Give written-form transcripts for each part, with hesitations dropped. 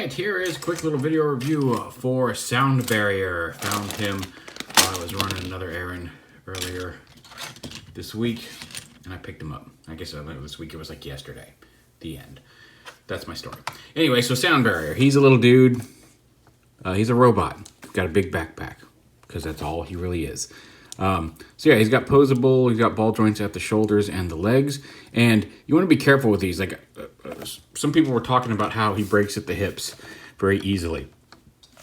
right, here is a quick little video review for SOUNDBARRIER. Found him while I was running another errand earlier this week, and I picked him up. I guess this week, it was like yesterday. The end. That's my story. Anyway, so SOUNDBARRIER. He's a little dude. He's a robot. Got a big backpack, because that's all he really is. So yeah, he's got posable, he's got ball joints at the shoulders and the legs, and you want to be careful with these. Like some people were talking about how he breaks at the hips very easily.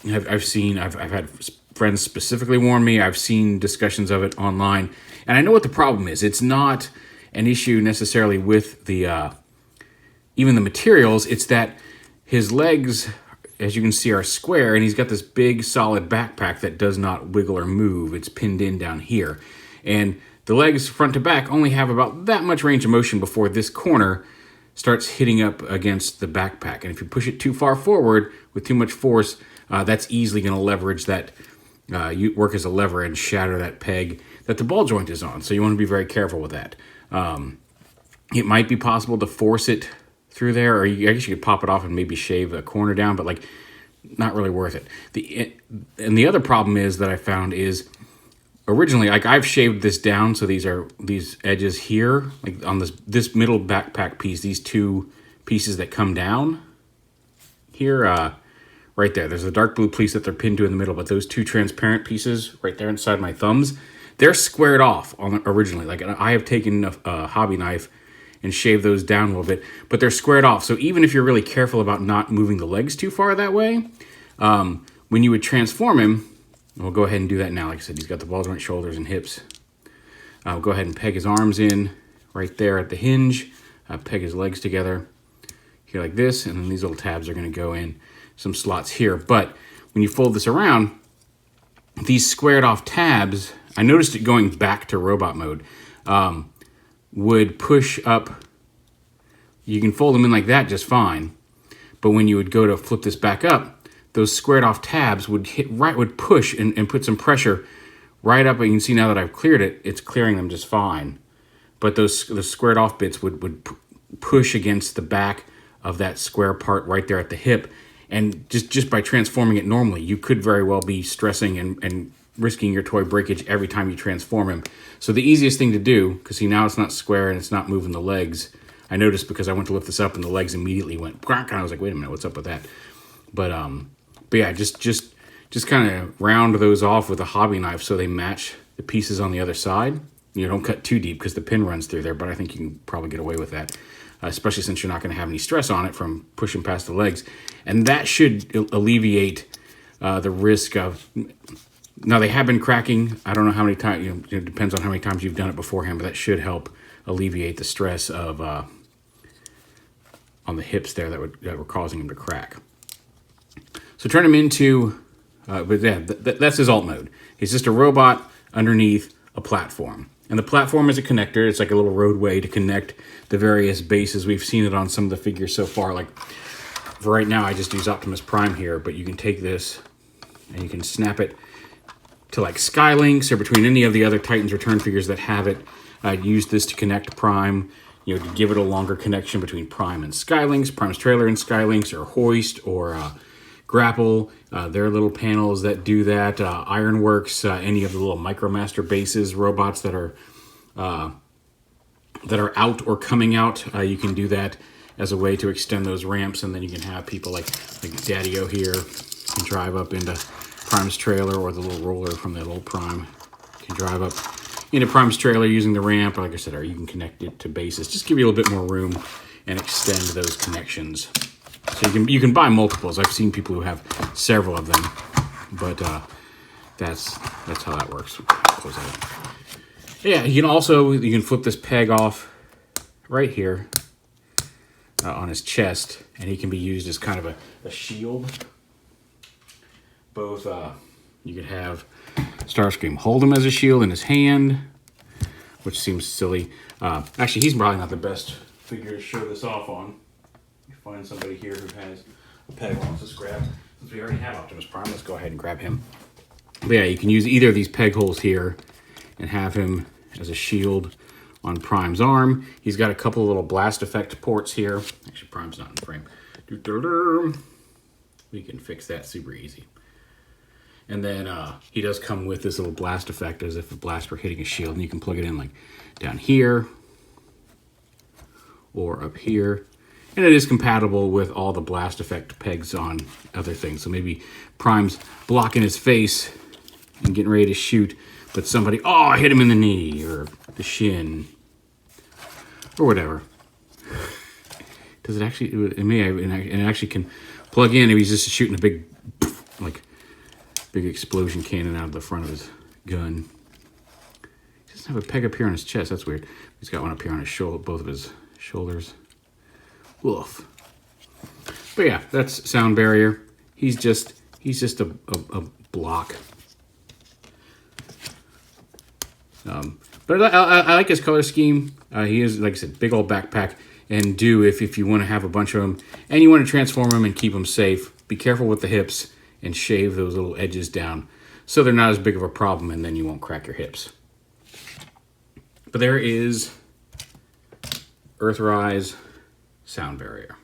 I've had friends specifically warn me. I've seen discussions of it online, and I know what the problem is. It's not an issue necessarily with the even the materials. It's that his legs, as you can see, are square, and he's got this big solid backpack that does not wiggle or move. It's pinned in down here. And the legs front to back only have about that much range of motion before this corner starts hitting up against the backpack. And if you push it too far forward with too much force, that's easily going to leverage that, you work as a lever and shatter that peg that the ball joint is on. So you want to be very careful with that. It might be possible to force it through there, or I guess you could pop it off and maybe shave a corner down, but like not really worth it. And the other problem is that I found is originally, like I've shaved this down, so these edges here, like on this middle backpack piece, these two pieces that come down here, right there. There's a dark blue piece that they're pinned to in the middle, but those two transparent pieces right there inside my thumbs, they're squared off originally. Like I have taken a hobby knife and shave those down a little bit, but they're squared off. So even if you're really careful about not moving the legs too far that way, when you would transform him, we'll go ahead and do that now. Like I said, he's got the ball joint, shoulders, and hips. I'll go ahead and peg his arms in right there at the hinge, peg his legs together here like this, and then these little tabs are gonna go in some slots here. But when you fold this around, these squared off tabs, I noticed it going back to robot mode, would push up. You can fold them in like that just fine, but when you would go to flip this back up, those squared off tabs would would push and put some pressure right up. And you can see now that I've cleared it, it's clearing them just fine. But the squared off bits would push against the back of that square part right there at the hip. And just by transforming it normally, you could very well be stressing and risking your toy breakage every time you transform him. So the easiest thing to do, because see, now it's not square and it's not moving the legs. I noticed because I went to lift this up and the legs immediately went crack, and I was like, wait a minute, what's up with that? But yeah, just kind of round those off with a hobby knife so they match the pieces on the other side. You don't cut too deep because the pin runs through there, but I think you can probably get away with that, especially since you're not going to have any stress on it from pushing past the legs. And that should alleviate the risk of... Now, they have been cracking. I don't know how many times, it depends on how many times you've done it beforehand, but that should help alleviate the stress of on the hips there that were causing him to crack. So turn him into, but yeah, that's his alt mode. He's just a robot underneath a platform. And the platform is a connector. It's like a little roadway to connect the various bases. We've seen it on some of the figures so far. Like for right now, I just use Optimus Prime here, but you can take this and you can snap it to like Skylinks or between any of the other Titans Return figures that have it. I'd use this to connect Prime, to give it a longer connection between Prime and Skylinks, Prime's trailer and Skylinks, or Hoist, or Grapple. There are little panels that do that. Ironworks, any of the little Micromaster bases, robots that are out or coming out, you can do that as a way to extend those ramps, and then you can have people like Daddy-O here can drive up into Prime's trailer, or the little roller from that old Prime can drive up into Prime's trailer using the ramp, like I said, or you can connect it to bases. Just give you a little bit more room and extend those connections. So you can buy multiples. I've seen people who have several of them, but that's how that works. Close that up. Yeah, you can flip this peg off right here on his chest, and he can be used as kind of a shield. Both, you could have Starscream hold him as a shield in his hand, which seems silly. Actually, he's probably not the best figure to show this off on. You find somebody here who has a peg wants us grab. Since we already have Optimus Prime, let's go ahead and grab him. But yeah, you can use either of these peg holes here and have him as a shield on Prime's arm. He's got a couple of little blast effect ports here. Actually, Prime's not in frame. we can fix that super easy. And then he does come with this little blast effect as if a blast were hitting a shield. And you can plug it in like down here or up here. And it is compatible with all the blast effect pegs on other things. So maybe Prime's blocking his face and getting ready to shoot, but somebody, oh, I hit him in the knee or the shin or whatever. Does it actually, it may, and it actually can plug in if he's just shooting a big, like, big explosion cannon out of the front of his gun. He doesn't have a peg up here on his chest. That's weird. He's got one up here on his shoulder, both of his shoulders. Woof. But yeah, that's Sound Barrier. He's just a block. But I like his color scheme. He is, like I said, big old backpack. And if you want to have a bunch of them and you want to transform them and keep them safe, be careful with the hips and shave those little edges down so they're not as big of a problem, and then you won't crack your hips. But there is Earthrise Sound Barrier.